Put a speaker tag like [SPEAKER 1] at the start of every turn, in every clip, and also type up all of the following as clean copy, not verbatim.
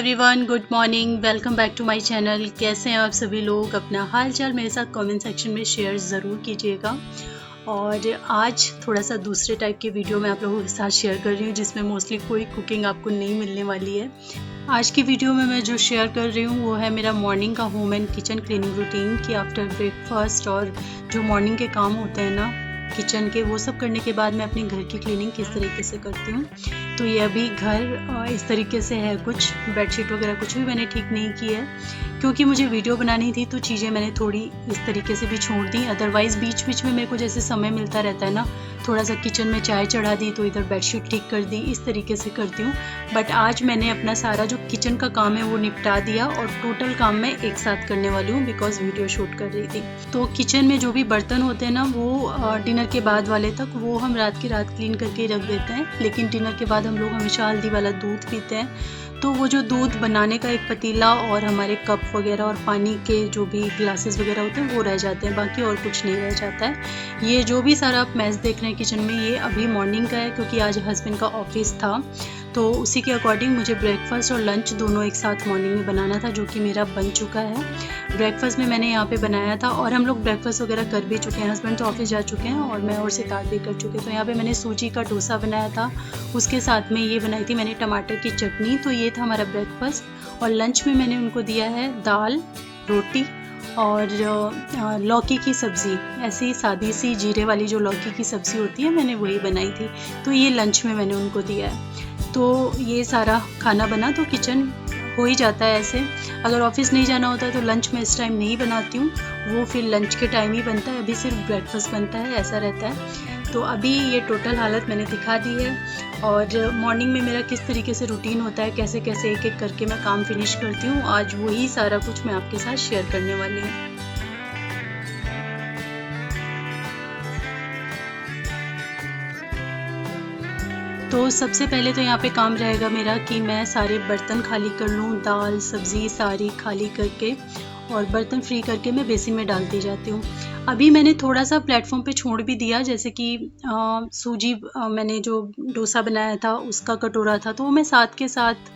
[SPEAKER 1] Everyone, good morning. Welcome back to my channel. कैसे हैं आप सभी लोग? अपना हाल चाल मेरे साथ कमेंट सेक्शन में शेयर ज़रूर कीजिएगा। और आज थोड़ा सा दूसरे टाइप के वीडियो मैं आप लोगों के साथ शेयर कर रही हूँ, जिसमें मोस्टली कोई कुकिंग आपको नहीं मिलने वाली है। आज की वीडियो में मैं जो शेयर कर रही हूँ वो है मेरा मॉर्निंग का home and kitchen cleaning routine कि आफ्टर ब्रेकफास्ट और जो मॉर्निंग के काम होते हैं ना किचन के, वो सब करने के बाद मैं अपने घर की क्लीनिंग किस तरीके से करती हूँ। तो ये अभी घर इस तरीके से है, कुछ बेडशीट वगैरह कुछ भी मैंने ठीक नहीं की है, क्योंकि मुझे वीडियो बनानी थी तो चीज़ें मैंने थोड़ी इस तरीके से भी छोड़ दी। अदरवाइज़ बीच बीच में मेरे को जैसे समय मिलता रहता है ना, थोड़ा सा किचन में चाय चढ़ा दी तो इधर बेडशीट ठीक कर दी, इस तरीके से करती हूँ। बट आज मैंने अपना सारा जो किचन का काम है वो निपटा दिया और टोटल काम मैं एक साथ करने वाली हूँ, बिकॉज वीडियो शूट कर रही थी। तो किचन में जो भी बर्तन होते हैं ना, वो डिनर के बाद वाले तक वो हम रात की रात क्लीन करके रख देते हैं। लेकिन डिनर के बाद हम लोग हमेशा हल्दी वाला दूध पीते हैं, तो वो जो दूध बनाने का एक पतीला और हमारे कप वगैरह और पानी के जो भी ग्लासेस वगैरह होते हैं वो रह जाते हैं, बाकी और कुछ नहीं रह जाता है। ये जो भी सारा आप मैस देख रहे हैं किचन में, ये अभी मॉर्निंग का है, क्योंकि आज हस्बैंड का ऑफिस था तो उसी के अकॉर्डिंग मुझे ब्रेकफास्ट और लंच दोनों एक साथ मॉर्निंग में बनाना था, जो कि मेरा बन चुका है। ब्रेकफास्ट में मैंने यहाँ पे बनाया था और हम लोग ब्रेकफास्ट वगैरह कर भी चुके हैं। हस्बैंड तो ऑफिस जा चुके हैं और मैं और सितार भी कर चुके हैं। तो यहाँ पे मैंने सूजी का डोसा बनाया था, उसके साथ में ये बनाई थी मैंने टमाटर की चटनी। तो ये था हमारा ब्रेकफास्ट। और लंच में मैंने उनको दिया है दाल, रोटी और लौकी की सब्ज़ी, ऐसी सादी सी जीरे वाली जो लौकी की सब्ज़ी होती है, मैंने वही बनाई थी। तो ये लंच में मैंने उनको दिया है। तो ये सारा खाना बना, तो किचन हो ही जाता है ऐसे। अगर ऑफिस नहीं जाना होता है तो लंच में इस टाइम नहीं बनाती हूँ, वो फिर लंच के टाइम ही बनता है। अभी सिर्फ ब्रेकफास्ट बनता है, ऐसा रहता है। तो अभी ये टोटल हालत मैंने दिखा दी है। और मॉर्निंग में मेरा किस तरीके से रूटीन होता है, कैसे कैसे एक एक करके मैं काम फिनिश करती हूँ, आज वही सारा कुछ मैं आपके साथ शेयर करने वाली हूँ। तो सबसे पहले तो यहाँ पे काम रहेगा मेरा कि मैं सारे बर्तन खाली कर लूँ, दाल सब्ज़ी सारी खाली करके, और बर्तन फ्री करके मैं बेसिन में डालती जाती हूँ। अभी मैंने थोड़ा सा प्लेटफॉर्म पे छोड़ भी दिया, जैसे कि सूजी मैंने जो डोसा बनाया था उसका कटोरा था, तो वो मैं साथ के साथ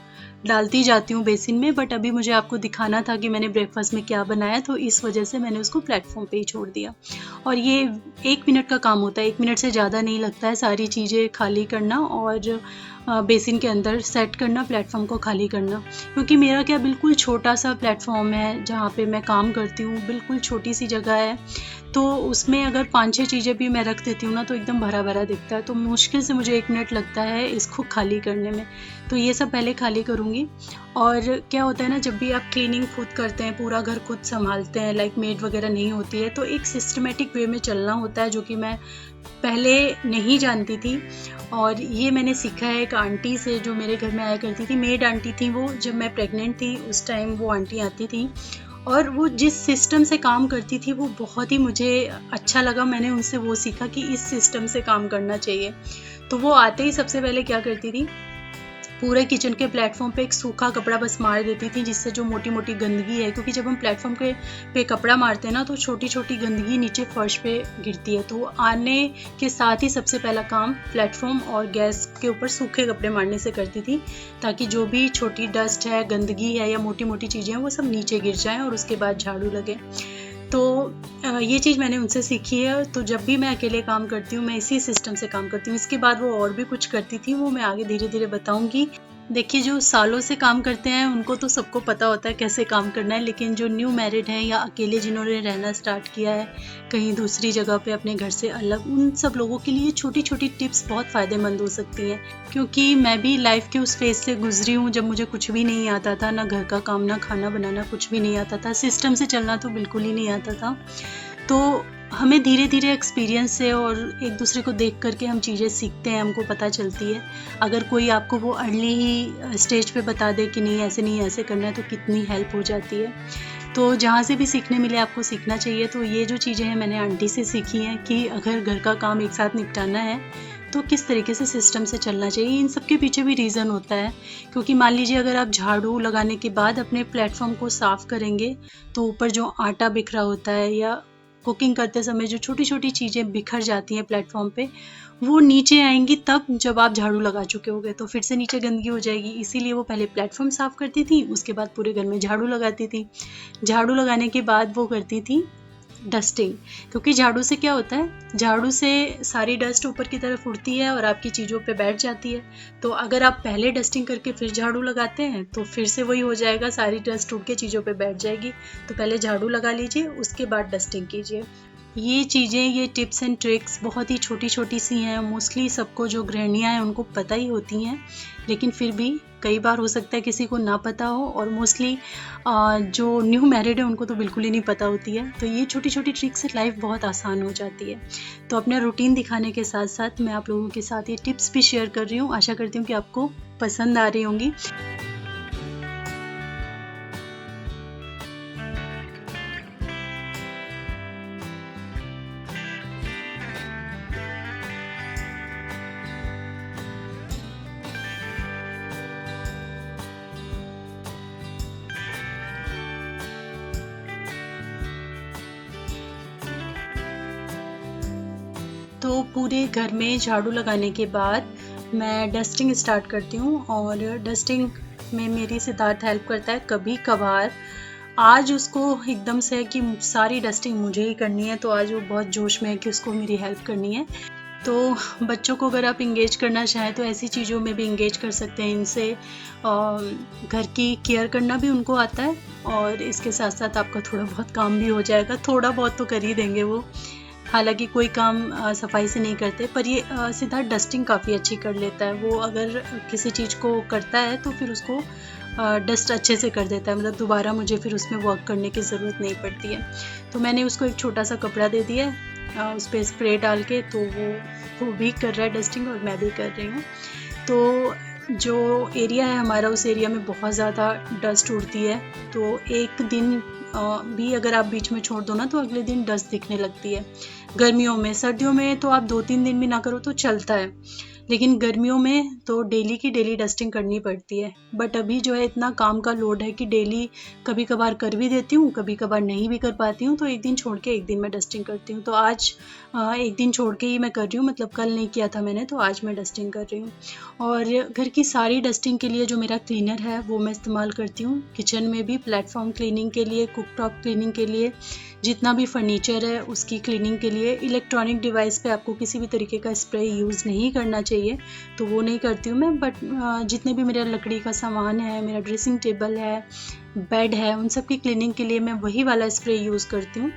[SPEAKER 1] डालती जाती हूँ बेसिन में। बट अभी मुझे आपको दिखाना था कि मैंने ब्रेकफास्ट में क्या बनाया, तो इस वजह से मैंने उसको प्लेटफॉर्म पे ही छोड़ दिया। और ये 1 मिनट का काम होता है, 1 मिनट से ज़्यादा नहीं लगता है सारी चीज़ें खाली करना और बेसिन के अंदर सेट करना, प्लेटफॉर्म को खाली करना। क्योंकि मेरा क्या बिल्कुल छोटा सा प्लेटफॉर्म है जहाँ पे मैं काम करती हूँ, बिल्कुल छोटी सी जगह है। तो उसमें अगर 5-6 चीज़ें भी मैं रख देती हूँ ना, तो एकदम भरा भरा दिखता है। तो मुश्किल से मुझे 1 मिनट लगता है इसको खाली करने में। तो ये सब पहले खाली करूँगी। और क्या होता है ना, जब भी आप क्लीनिंग खुद करते हैं, पूरा घर खुद संभालते हैं, लाइक मेड वगैरह नहीं होती है, तो एक सिस्टमेटिक वे में चलना होता है, जो कि मैं पहले नहीं जानती थी। और ये मैंने सीखा है एक आंटी से जो मेरे घर में आया करती थी, मेड आंटी थी वो। जब मैं प्रेग्नेंट थी उस टाइम वो आंटी आती थी, और वो जिस सिस्टम से काम करती थी वो बहुत ही मुझे अच्छा लगा। मैंने उनसे वो सीखा कि इस सिस्टम से काम करना चाहिए। तो वो आते ही सबसे पहले क्या करती थी, पूरे किचन के प्लेटफॉर्म पे एक सूखा कपड़ा बस मार देती थी, जिससे जो मोटी मोटी गंदगी है, क्योंकि जब हम प्लेटफॉर्म पे कपड़ा मारते हैं ना, तो छोटी छोटी गंदगी नीचे फर्श पे गिरती है। तो आने के साथ ही सबसे पहला काम प्लेटफॉर्म और गैस के ऊपर सूखे कपड़े मारने से करती थी, ताकि जो भी छोटी डस्ट है, गंदगी है या मोटी मोटी चीज़ें हैं, वो सब नीचे गिर जाएँ और उसके बाद झाड़ू लगे। तो ये चीज़ मैंने उनसे सीखी है। तो जब भी मैं अकेले काम करती हूँ, मैं इसी सिस्टम से काम करती हूँ। इसके बाद वो और भी कुछ करती थी, वो मैं आगे धीरे धीरे बताऊँगी। देखिए, जो सालों से काम करते हैं उनको तो सबको पता होता है कैसे काम करना है, लेकिन जो न्यू मैरिड हैं या अकेले जिन्होंने रहना स्टार्ट किया है कहीं दूसरी जगह पे अपने घर से अलग, उन सब लोगों के लिए छोटी छोटी टिप्स बहुत फ़ायदेमंद हो सकती हैं। क्योंकि मैं भी लाइफ के उस फेज़ से गुजरी हूँ जब मुझे कुछ भी नहीं आता था, ना घर का काम, ना खाना बनाना, कुछ भी नहीं आता था। सिस्टम से चलना तो बिल्कुल ही नहीं आता था। तो हमें धीरे धीरे एक्सपीरियंस से और एक दूसरे को देख करके हम चीज़ें सीखते हैं, हमको पता चलती है। अगर कोई आपको वो अर्ली ही स्टेज पे बता दे कि नहीं ऐसे नहीं ऐसे करना है, तो कितनी हेल्प हो जाती है। तो जहाँ से भी सीखने मिले आपको सीखना चाहिए। तो ये जो चीज़ें हैं मैंने आंटी से सीखी हैं कि अगर घर का काम एक साथ निपटाना है तो किस तरीके से सिस्टम से चलना चाहिए। इन सब के पीछे भी रीज़न होता है, क्योंकि मान लीजिए अगर आप झाड़ू लगाने के बाद अपने प्लेटफॉर्म को साफ़ करेंगे, तो ऊपर जो आटा बिखरा होता है या कुकिंग करते समय जो छोटी छोटी चीज़ें बिखर जाती हैं प्लेटफॉर्म पे, वो नीचे आएंगी तब जब आप झाड़ू लगा चुके होगे, तो फिर से नीचे गंदगी हो जाएगी। इसीलिए वो पहले प्लेटफॉर्म साफ़ करती थी, उसके बाद पूरे घर में झाड़ू लगाती थी। झाड़ू लगाने के बाद वो करती थी डस्टिंग, क्योंकि झाड़ू से क्या होता है, झाड़ू से सारी डस्ट ऊपर की तरफ उड़ती है और आपकी चीज़ों पे बैठ जाती है। तो अगर आप पहले डस्टिंग करके फिर झाड़ू लगाते हैं तो फिर से वही हो जाएगा, सारी डस्ट उड़ के चीज़ों पे बैठ जाएगी। तो पहले झाड़ू लगा लीजिए, उसके बाद डस्टिंग कीजिए। ये चीज़ें, ये टिप्स एंड ट्रिक्स बहुत ही छोटी छोटी सी हैं, मोस्टली सबको जो गृहिणियाँ हैं उनको पता ही होती हैं, लेकिन फिर भी कई बार हो सकता है किसी को ना पता हो, और मोस्टली जो न्यू मैरिड है उनको तो बिल्कुल ही नहीं पता होती है। तो ये छोटी छोटी ट्रिक्स से लाइफ बहुत आसान हो जाती है। तो अपना रूटीन दिखाने के साथ साथ मैं आप लोगों के साथ ये टिप्स भी शेयर कर रही हूँ। आशा करती हूँ कि आपको पसंद आ रही होंगी। तो पूरे घर में झाड़ू लगाने के बाद मैं डस्टिंग स्टार्ट करती हूँ, और डस्टिंग में मेरी सिद्धार्थ हेल्प करता है कभी कभार। आज उसको एकदम से है कि सारी डस्टिंग मुझे ही करनी है, तो आज वो बहुत जोश में है कि उसको मेरी हेल्प करनी है। तो बच्चों को अगर आप इंगेज करना चाहें तो ऐसी चीज़ों में भी इंगेज कर सकते हैं। इनसे घर की केयर करना भी उनको आता है, और इसके साथ साथ आपका थोड़ा बहुत काम भी हो जाएगा। थोड़ा बहुत तो कर ही देंगे वो, हालांकि कोई काम सफाई से नहीं करते, पर ये सिद्धार्थ डस्टिंग काफ़ी अच्छी कर लेता है। वो अगर किसी चीज़ को करता है तो फिर उसको डस्ट अच्छे से कर देता है, मतलब दोबारा मुझे फिर उसमें वर्क करने की ज़रूरत नहीं पड़ती है। तो मैंने उसको एक छोटा सा कपड़ा दे दिया है, उस पर स्प्रे डाल के, तो वो भी कर रहा है डस्टिंग और मैं भी कर रही हूँ। तो जो एरिया है हमारा, उस एरिया में बहुत ज़्यादा डस्ट उड़ती है। तो एक दिन भी अगर आप बीच में छोड़ दो ना, तो अगले दिन डस्ट दिखने लगती है। गर्मियों में, सर्दियों में तो आप 2-3 दिन भी ना करो तो चलता है, लेकिन गर्मियों में तो डेली की डेली डस्टिंग करनी पड़ती है। बट अभी जो है इतना काम का लोड है कि डेली कभी कभार कर भी देती हूँ, कभी कभार नहीं भी कर पाती हूँ, तो एक दिन छोड़ के एक दिन मैं डस्टिंग करती हूँ। तो आज एक दिन छोड़ के ही मैं कर रही हूँ, मतलब कल नहीं किया था मैंने, तो आज मैं डस्टिंग कर रही हूँ। और घर की सारी डस्टिंग के लिए जो मेरा क्लीनर है वो मैं इस्तेमाल करती हूँ। किचन में भी प्लेटफॉर्म क्लीनिंग के लिए, कुकटॉप क्लीनिंग के लिए, जितना भी फर्नीचर है उसकी क्लीनिंग के लिए। इलेक्ट्रॉनिक डिवाइस पे आपको किसी भी तरीके का स्प्रे यूज़ नहीं करना चाहिए, तो वो नहीं करती हूँ मैं। बट जितने भी मेरा लकड़ी का सामान है, मेरा ड्रेसिंग टेबल है, बेड है, उन सब की क्लीनिंग के लिए मैं वही वाला स्प्रे यूज़ करती हूँ,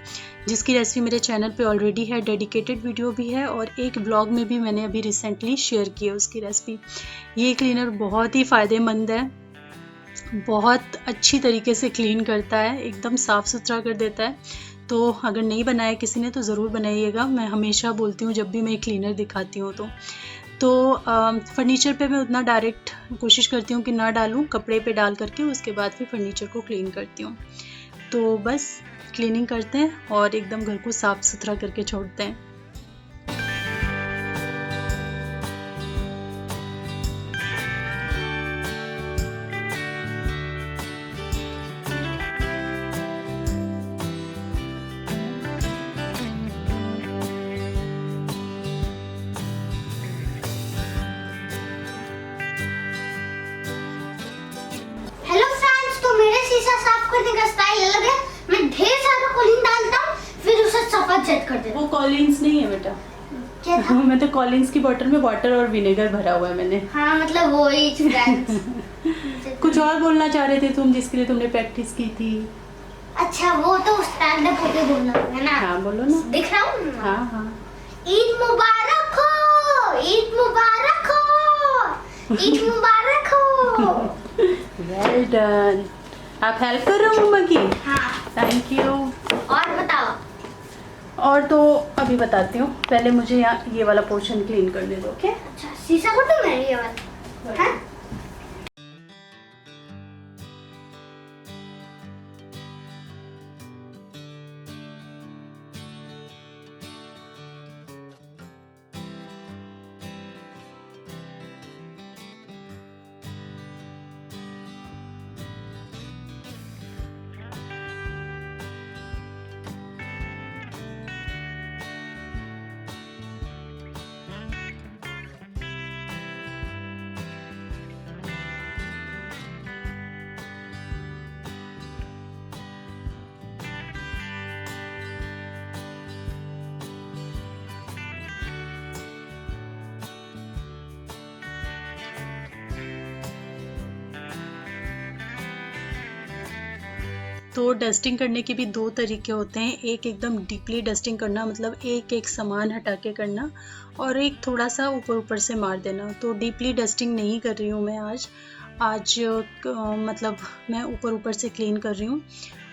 [SPEAKER 1] जिसकी रेसिपी मेरे चैनल पे ऑलरेडी है, डेडिकेटेड वीडियो भी है, और एक ब्लॉग में भी मैंने अभी रिसेंटली शेयर की है उसकी रेसिपी। ये क्लीनर बहुत ही फ़ायदेमंद है, बहुत अच्छी तरीके से क्लीन करता है, एकदम साफ़ सुथरा कर देता है। तो अगर नहीं बनाया किसी ने तो ज़रूर बनाइएगा। मैं हमेशा बोलती हूँ जब भी मैं क्लीनर दिखाती हूँ तो फर्नीचर पे मैं उतना डायरेक्ट कोशिश करती हूँ कि ना डालूँ, कपड़े पे डाल करके उसके बाद फिर फर्नीचर को क्लीन करती हूँ। तो बस क्लीनिंग करते हैं और एकदम घर को साफ़ सुथरा करके छोड़ते हैं।
[SPEAKER 2] करने का स्टाइल अलग है। मैं ढेर सारा कॉलिंग डालता हूँ, फिर उसे सफेद कर देता हूँ।
[SPEAKER 1] वो कॉलिंग्स नहीं है बेटा,
[SPEAKER 2] क्या था?
[SPEAKER 1] मैं तो कॉलिंग्स की बोतल में वाटर और विनेगर भरा हुआ है मैंने।
[SPEAKER 2] हाँ मतलब वो ही फ्रेंड्स।
[SPEAKER 1] कुछ और बोलना चाह रहे थे तुम, जिसके लिए तुमने प्रैक्टिस की थी।
[SPEAKER 2] अच्छा वो तो स्टैंड अप होके बोलना है ना?
[SPEAKER 1] हाँ बोलो ना।
[SPEAKER 2] दिख रहा हूँ?
[SPEAKER 1] हाँ हाँ।
[SPEAKER 2] ईद मुबारक हो, ईद मुबारक हो, ईद मुबारक हो।
[SPEAKER 1] Well done. आप हेल्प कर रहे हो मम्मा की?
[SPEAKER 2] हाँ।
[SPEAKER 1] Thank you.
[SPEAKER 2] और बताओ।
[SPEAKER 1] और तो अभी बताती हूँ, पहले मुझे यहाँ ये वाला पोर्शन क्लीन करने दो। ओके?
[SPEAKER 2] अच्छा शीशा को तो मैं ये वाला। हाँ?
[SPEAKER 1] तो डस्टिंग करने के भी दो तरीके होते हैं, एक एकदम डीपली डस्टिंग करना, मतलब एक एक सामान हटा के करना, और एक थोड़ा सा ऊपर ऊपर से मार देना। तो डीपली डस्टिंग नहीं कर रही हूँ मैं आज मतलब मैं ऊपर ऊपर से क्लीन कर रही हूँ।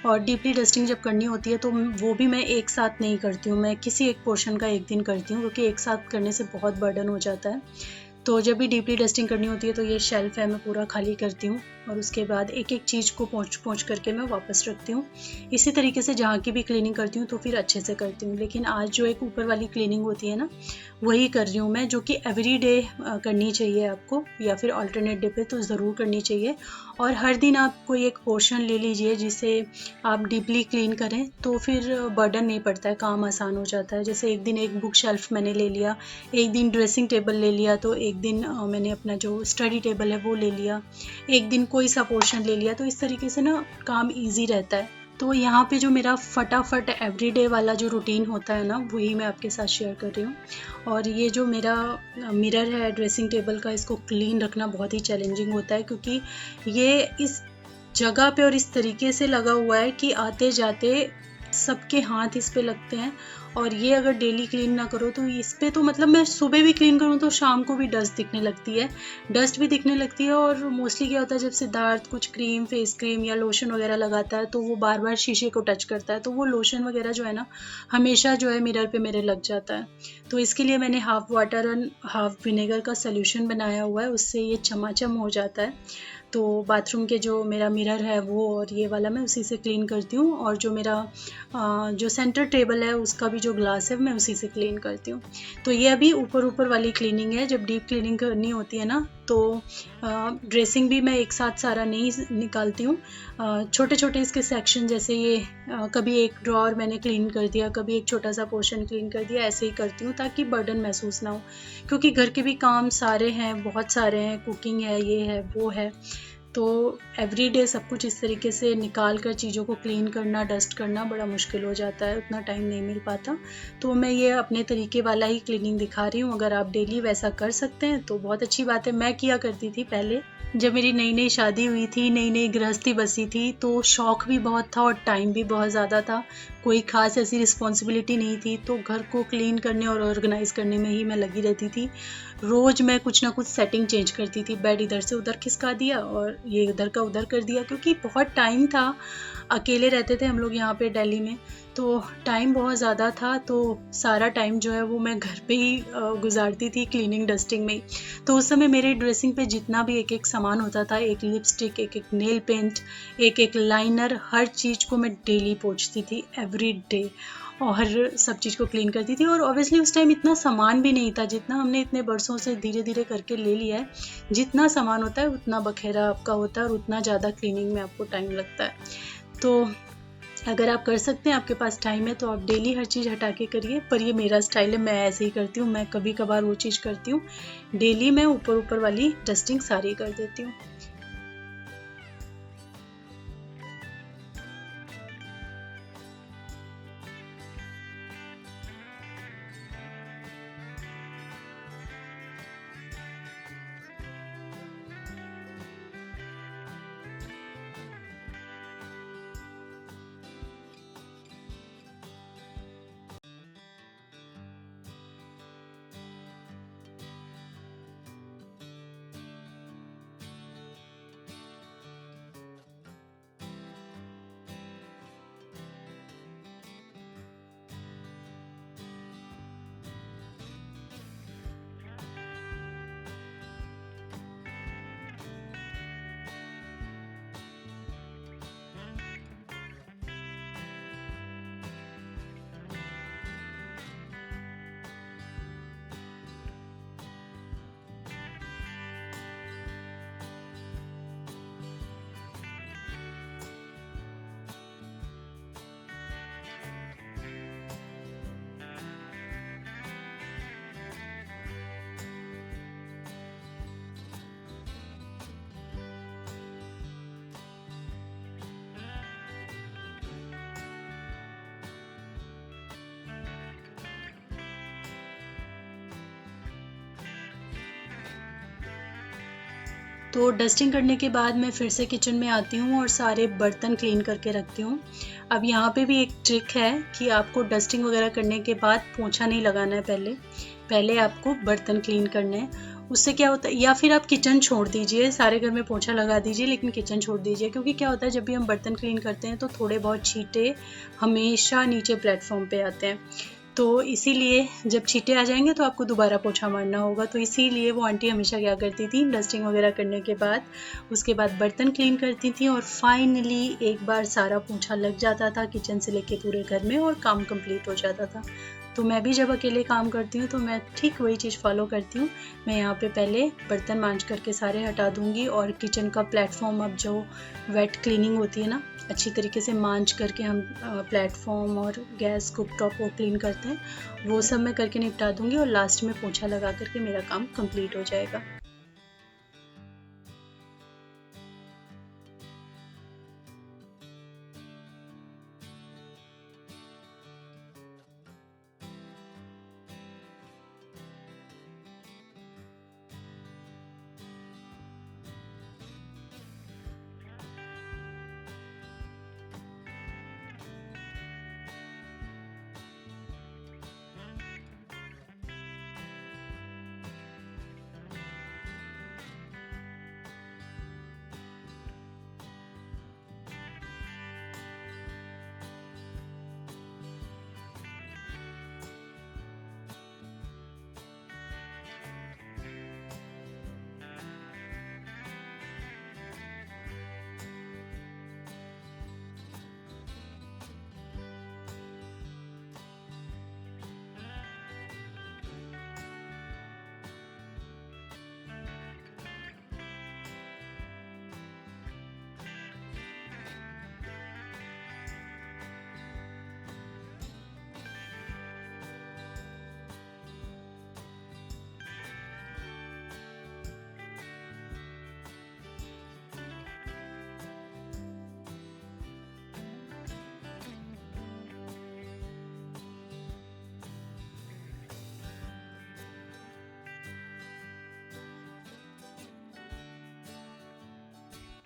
[SPEAKER 1] और डीपली डस्टिंग जब करनी होती है तो वो भी मैं एक साथ नहीं करती हूँ, मैं किसी एक पोर्शन का एक दिन करती हूँ, क्योंकि एक साथ करने से बहुत बर्डन हो जाता है। तो जब भी डीपली डस्टिंग करनी होती है तो ये शेल्फ है मैं पूरा खाली करती हूँ, और उसके बाद एक एक चीज़ को पोंछ करके मैं वापस रखती हूँ। इसी तरीके से जहाँ की भी क्लीनिंग करती हूँ तो फिर अच्छे से करती हूँ। लेकिन आज जो एक ऊपर वाली क्लीनिंग होती है ना, वही कर रही हूँ मैं, जो कि एवरी डे करनी चाहिए आपको, या फिर अल्टरनेट डे पे तो ज़रूर करनी चाहिए। और हर दिन आप कोई एक पोर्शन ले लीजिए जिसे आप डीपली क्लीन करें, तो फिर बर्डन नहीं पड़ता है, काम आसान हो जाता है। जैसे एक दिन एक बुक शेल्फ मैंने ले लिया, एक दिन ड्रेसिंग टेबल ले लिया, तो एक दिन मैंने अपना जो स्टडी टेबल है वो ले लिया, एक दिन कोई सा पोर्शन ले लिया, तो इस तरीके से ना काम ईजी रहता है। तो यहाँ पे जो मेरा फटाफट एवरीडे वाला जो रूटीन होता है ना, वही मैं आपके साथ शेयर कर रही हूँ। और ये जो मेरा मिरर है ड्रेसिंग टेबल का, इसको क्लीन रखना बहुत ही चैलेंजिंग होता है, क्योंकि ये इस जगह पे और इस तरीके से लगा हुआ है कि आते जाते सबके हाथ इस पे लगते हैं। और ये अगर डेली क्लीन ना करो तो इस पे तो मतलब मैं सुबह भी क्लीन करूँ तो शाम को भी डस्ट दिखने लगती है, डस्ट भी दिखने लगती है। और मोस्टली क्या होता है, जब सिद्धार्थ कुछ क्रीम, फेस क्रीम या लोशन वगैरह लगाता है तो वो बार बार शीशे को टच करता है, तो वो लोशन वगैरह जो है ना, हमेशा जो है मिरर पे मेरे लग जाता है। तो इसके लिए मैंने half water and half vinegar का सोल्यूशन बनाया हुआ है, उससे ये चमाचम हो जाता है। तो बाथरूम के जो मेरा मिरर है वो और ये वाला मैं उसी से क्लीन करती हूँ, और जो मेरा जो सेंटर टेबल है उसका भी जो ग्लास है मैं उसी से क्लीन करती हूँ। तो ये अभी ऊपर ऊपर वाली क्लीनिंग है। जब डीप क्लीनिंग करनी होती है ना, तो ड्रेसिंग भी मैं एक साथ सारा नहीं निकालती हूँ, छोटे छोटे इसके सेक्शन, जैसे ये कभी एक ड्रॉअर मैंने क्लीन कर दिया, कभी एक छोटा सा पोर्शन क्लीन कर दिया, ऐसे ही करती हूँ ताकि बर्डन महसूस ना हो। क्योंकि घर के भी काम सारे हैं, बहुत सारे हैं, कुकिंग है, ये है, वो है, तो एवरीडे सब कुछ इस तरीके से निकाल कर चीज़ों को क्लीन करना, डस्ट करना बड़ा मुश्किल हो जाता है, उतना टाइम नहीं मिल पाता। तो मैं ये अपने तरीके वाला ही क्लीनिंग दिखा रही हूँ। अगर आप डेली वैसा कर सकते हैं तो बहुत अच्छी बात है। मैं किया करती थी पहले, जब मेरी नई नई शादी हुई थी, नई नई गृहस्थी बसी थी, तो शौक भी बहुत था और टाइम भी बहुत ज़्यादा था। कोई ख़ास ऐसी रिस्पॉन्सिबिलिटी नहीं थी, तो घर को क्लीन करने और ऑर्गेनाइज़ करने में ही मैं लगी रहती थी। रोज़ मैं कुछ ना कुछ सेटिंग चेंज करती थी, बेड इधर से उधर खिसका दिया और ये इधर का उधर कर दिया, क्योंकि बहुत टाइम था, अकेले रहते थे हम लोग यहाँ पे दिल्ली में, तो टाइम बहुत ज़्यादा था। तो सारा टाइम जो है वो मैं घर पे ही गुजारती थी क्लीनिंग डस्टिंग में ही। तो उस समय मेरे ड्रेसिंग पे जितना भी एक एक सामान होता था, एक लिपस्टिक, एक एक नेल पेंट, एक एक लाइनर, हर चीज़ को मैं डेली पोंछती थी एवरी डे, और सब चीज़ को क्लीन करती थी। और ऑब्वियसली उस टाइम इतना सामान भी नहीं था, जितना हमने इतने बरसों से धीरे धीरे करके ले लिया है। जितना सामान होता है उतना बखेरा आपका होता है और उतना ज़्यादा क्लीनिंग में आपको टाइम लगता है। तो अगर आप कर सकते हैं, आपके पास टाइम है, तो आप डेली हर चीज़ हटा के करिए। पर ये मेरा स्टाइल है, मैं ऐसे ही करती हूँ। मैं कभी कभार वो चीज़ करती हूँ, डेली मैं ऊपर ऊपर वाली डस्टिंग सारी कर देती हूँ। तो डस्टिंग करने के बाद मैं फिर से किचन में आती हूँ और सारे बर्तन क्लीन करके रखती हूँ। अब यहाँ पे भी एक ट्रिक है कि आपको डस्टिंग वगैरह करने के बाद पोंछा नहीं लगाना है, पहले आपको बर्तन क्लीन करने हैं। उससे क्या होता है, या फिर आप किचन छोड़ दीजिए, सारे घर में पोंछा लगा दीजिए लेकिन किचन छोड़ दीजिए, क्योंकि क्या होता है जब भी हम बर्तन क्लीन करते हैं तो थोड़े बहुत छींटे हमेशा नीचे प्लेटफॉर्म पे आते हैं। तो इसीलिए जब छींटे आ जाएंगे तो आपको दोबारा पोंछा मारना होगा। तो इसीलिए वो आंटी हमेशा क्या करती थी, डस्टिंग वगैरह करने के बाद उसके बाद बर्तन क्लीन करती थी और फाइनली एक बार सारा पोंछा लग जाता था किचन से लेके पूरे घर में और काम कंप्लीट हो जाता था। तो मैं भी जब अकेले काम करती हूँ तो मैं ठीक वही चीज़ फॉलो करती हूँ। मैं यहाँ पे पहले बर्तन मांज करके सारे हटा दूँगी और किचन का प्लेटफॉर्म, अब जो वेट क्लीनिंग होती है ना, अच्छी तरीके से मांज करके हम प्लेटफॉर्म और गैस कुकटॉप को क्लीन करते हैं, वो सब मैं करके निपटा दूँगी और लास्ट में पोंछा लगा करके मेरा काम कंप्लीट हो जाएगा।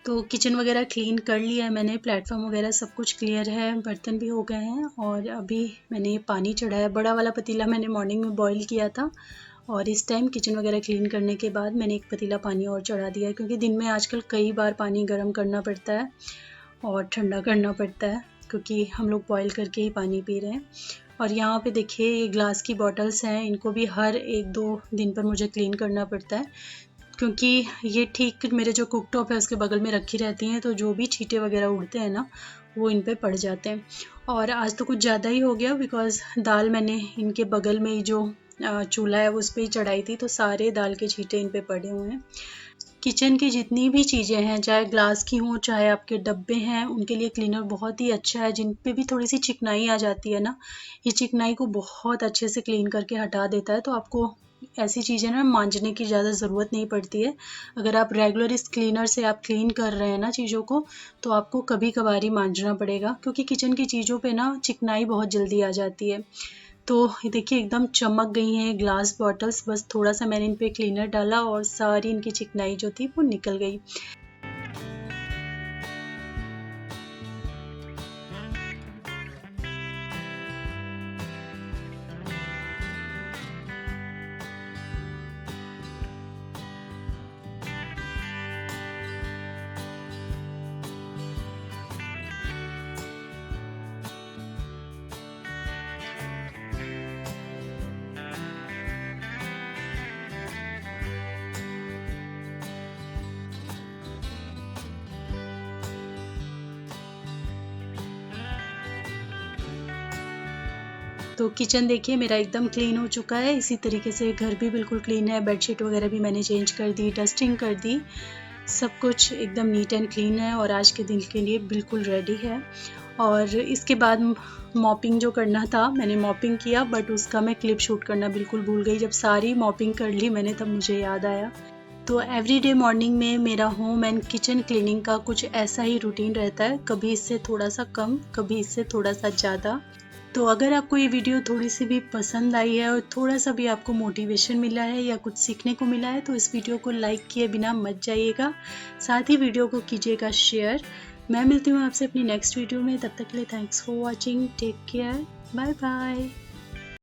[SPEAKER 1] तो किचन वगैरह क्लीन कर लिया है मैंने, प्लेटफॉर्म वगैरह सब कुछ क्लियर है, बर्तन भी हो गए हैं और अभी मैंने पानी चढ़ाया। बड़ा वाला पतीला मैंने मॉर्निंग में बॉईल किया था और इस टाइम किचन वगैरह क्लीन करने के बाद मैंने एक पतीला पानी और चढ़ा दिया है, क्योंकि दिन में आजकल कई बार पानी गर्म करना पड़ता है और ठंडा करना पड़ता है, क्योंकि हम लोग बॉईल करके ही पानी पी रहे हैं। और यहाँ पे देखिए ये ग्लास की बॉटल्स हैं, इनको भी हर 1-2 दिन पर मुझे क्लीन करना पड़ता है, क्योंकि ये ठीक मेरे जो कुकटॉप है उसके बगल में रखी रहती हैं, तो जो भी छींटे वगैरह उड़ते हैं ना वो इन पे पड़ जाते हैं। और आज तो कुछ ज़्यादा ही हो गया, बिकॉज़ दाल मैंने इनके बगल में ही जो चूल्हा है उस पर ही चढ़ाई थी, तो सारे दाल के छींटे इन पे पड़े हुए हैं। किचन की जितनी भी चीज़ें हैं, चाहे ग्लास की हों चाहे आपके डब्बे हैं, उनके लिए क्लीनर बहुत ही अच्छा है। जिन पे भी थोड़ी सी चिकनाई आ जाती है ना, ये चिकनाई को बहुत अच्छे से क्लीन करके हटा देता है। तो आपको ऐसी चीज़ें ना मांजने की ज़्यादा ज़रूरत नहीं पड़ती है। अगर आप रेगुलर इस क्लीनर से आप क्लीन कर रहे हैं ना चीज़ों को, तो आपको कभी कभार ही मांजना पड़ेगा, क्योंकि किचन की चीज़ों पे ना चिकनाई बहुत जल्दी आ जाती है। तो ये देखिए एकदम चमक गई हैं ग्लास बॉटल्स, बस थोड़ा सा मैंने इन पे क्लीनर डाला और सारी इनकी चिकनाई जो थी वो निकल गई। तो किचन देखिए मेरा एकदम क्लीन हो चुका है। इसी तरीके से घर भी बिल्कुल क्लीन है, बेडशीट वगैरह भी मैंने चेंज कर दी, डस्टिंग कर दी, सब कुछ एकदम नीट एंड क्लीन है और आज के दिन के लिए बिल्कुल रेडी है। और इसके बाद मॉपिंग जो करना था मैंने मॉपिंग किया, बट उसका मैं क्लिप शूट करना बिल्कुल भूल गई। जब सारी मॉपिंग कर ली मैंने तब मुझे याद आया। तो एवरीडे मॉर्निंग में मेरा होम एंड किचन क्लीनिंग का कुछ ऐसा ही रूटीन रहता है, कभी इससे थोड़ा सा कम, कभी इससे थोड़ा सा ज़्यादा। तो अगर आपको ये वीडियो थोड़ी सी भी पसंद आई है और थोड़ा सा भी आपको मोटिवेशन मिला है या कुछ सीखने को मिला है तो इस वीडियो को लाइक किए बिना मत जाइएगा, साथ ही वीडियो को कीजिएगा शेयर। मैं मिलती हूँ आपसे अपनी नेक्स्ट वीडियो में, तब तक के लिए thanks for watching, take care, bye bye.